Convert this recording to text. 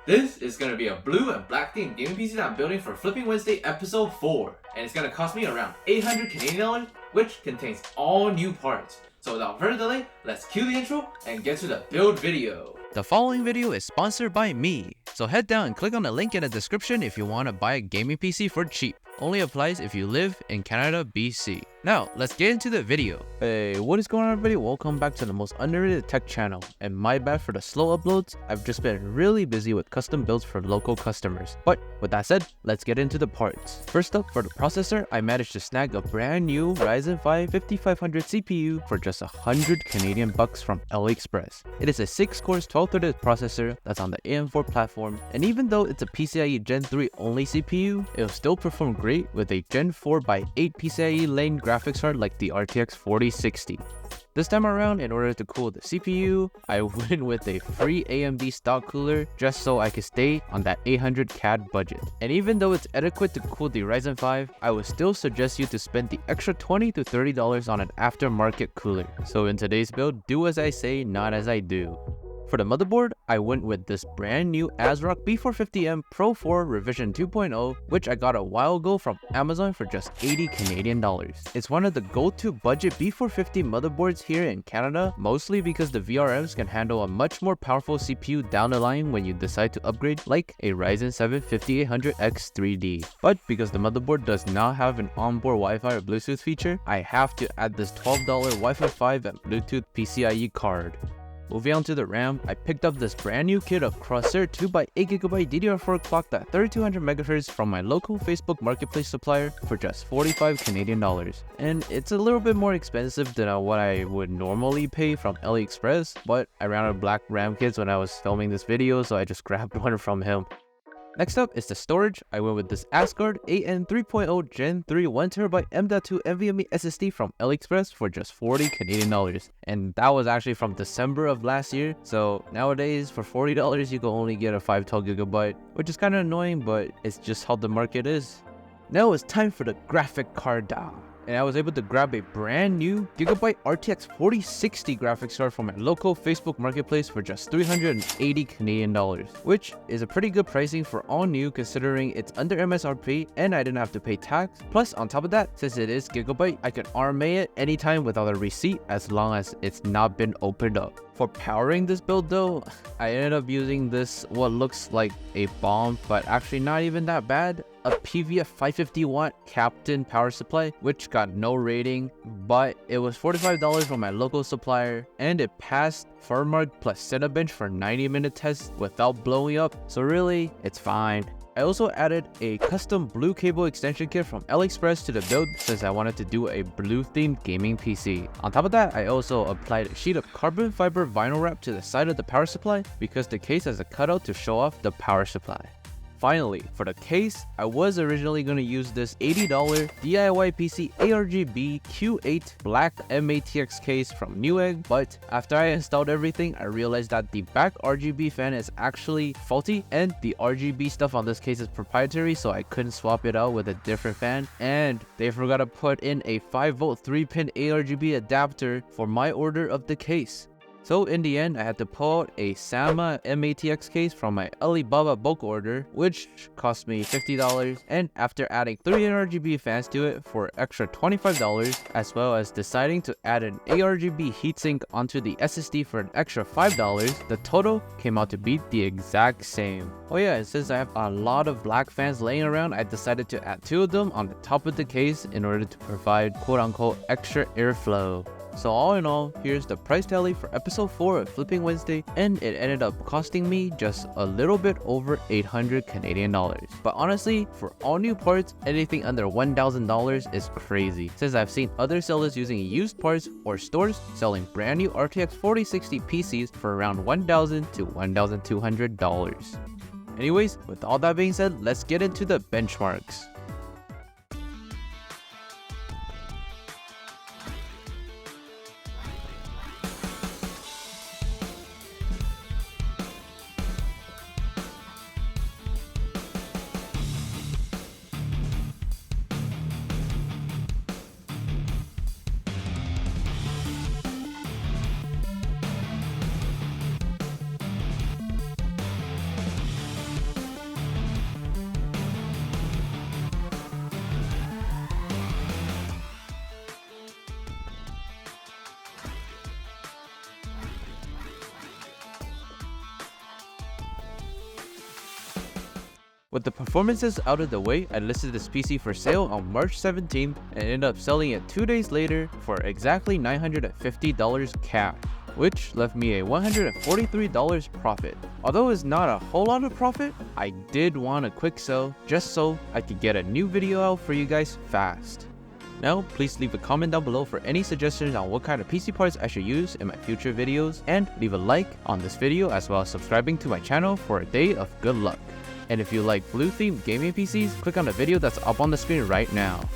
This is going to be a blue and black themed gaming PC that I'm building for Flipping Wednesday episode 4, and it's going to cost me around 800 Canadian dollars, which contains all new parts. So without further delay, let's cue the intro and get to the build video. The following video is sponsored by me, so head down and click on the link in the description if you want to buy a gaming PC for cheap. Only applies if you live in Canada, BC. Now, let's get into the video. Hey, what is going on everybody? Welcome back to the most underrated tech channel. And my bad for the slow uploads, I've just been really busy with custom builds for local customers. But with that said, let's get into the parts. First up, for the processor, I managed to snag a brand new Ryzen 5 5500 CPU for just 100 Canadian bucks from AliExpress. It is a 6-core 12-threaded processor that's on the AM4 platform, and even though it's a PCIe Gen 3 only CPU, it'll still perform great with a Gen 4x8 PCIe lane graphics card like the RTX 4060. This time around, in order to cool the CPU, I went with a free AMD stock cooler just so I could stay on that 800 CAD budget. And even though it's adequate to cool the Ryzen 5, I would still suggest you to spend the extra $20 to $30 on an aftermarket cooler. So in today's build, do as I say, not as I do. For the motherboard, I went with this brand new ASRock B450M Pro4 revision 2.0, which I got a while ago from Amazon for just 80 Canadian dollars. It's one of the go-to budget B450 motherboards here in Canada, mostly because the VRMs can handle a much more powerful CPU down the line when you decide to upgrade, like a Ryzen 7 5800X 3D. But because the motherboard does not have an onboard Wi-Fi or Bluetooth feature, I have to add this $12 Wi-Fi 5 and Bluetooth PCIe card. Moving on to the RAM, I picked up this brand new kit of Crosshair 2x8GB DDR4 clocked at 3200 MHz from my local Facebook Marketplace supplier for just 45 Canadian dollars. And it's a little bit more expensive than what I would normally pay from AliExpress, but I ran out of black RAM kits when I was filming this video, so I just grabbed one from him. Next up is the storage. I went with this ASRock AN 3.0 Gen 3 1TB M.2 NVMe SSD from AliExpress for just 40 Canadian dollars. And that was actually from December of last year. So nowadays for $40 you can only get a 512GB, which is kind of annoying, but it's just how the market is. Now it's time for the graphic card down. And I was able to grab a brand new Gigabyte RTX 4060 graphics card from my local Facebook Marketplace for just 380 Canadian dollars, which is a pretty good pricing for all new considering it's under MSRP and I didn't have to pay tax. Plus on top of that, since it is Gigabyte, I can RMA it anytime without a receipt as long as it's not been opened up. For powering this build though, I ended up using this what looks like a bomb, but actually not even that bad, a PVF 550W Captain power supply, which got no rating, but it was $45 from my local supplier, and it passed FirmArk plus Cinebench for 90-minute test without blowing up, so really, it's fine. I also added a custom blue cable extension kit from AliExpress to the build since I wanted to do a blue themed gaming PC. On top of that, I also applied a sheet of carbon fiber vinyl wrap to the side of the power supply because the case has a cutout to show off the power supply. Finally, for the case, I was originally going to use this $80 DIY PC ARGB Q8 black MATX case from Newegg, but after I installed everything, I realized that the back RGB fan is actually faulty and the RGB stuff on this case is proprietary, so I couldn't swap it out with a different fan, and they forgot to put in a 5V 3-pin ARGB adapter for my order of the case. So in the end, I had to pull out a Sama MATX case from my Alibaba bulk order, which cost me $50, and after adding 3 RGB fans to it for extra $25, as well as deciding to add an ARGB heatsink onto the SSD for an extra $5, the total came out to be the exact same. Oh yeah, and since I have a lot of black fans laying around, I decided to add 2 of them on the top of the case in order to provide quote-unquote extra airflow. So all in all, here's the price tally for episode 4 of Flipping Wednesday, and it ended up costing me just a little bit over 800 Canadian dollars. But honestly, for all new parts, anything under $1,000 is crazy, since I've seen other sellers using used parts or stores selling brand new RTX 4060 PCs for around $1,000 to $1,200. Anyways, with all that being said, let's get into the benchmarks. With the performances out of the way, I listed this PC for sale on March 17th and ended up selling it 2 days later for exactly $950 cash, which left me a $143 profit. Although it's not a whole lot of profit, I did want a quick sell just so I could get a new video out for you guys fast. Now, please leave a comment down below for any suggestions on what kind of PC parts I should use in my future videos, and leave a like on this video as well as subscribing to my channel for a day of good luck. And if you like blue themed gaming PCs, click on the video that's up on the screen right now.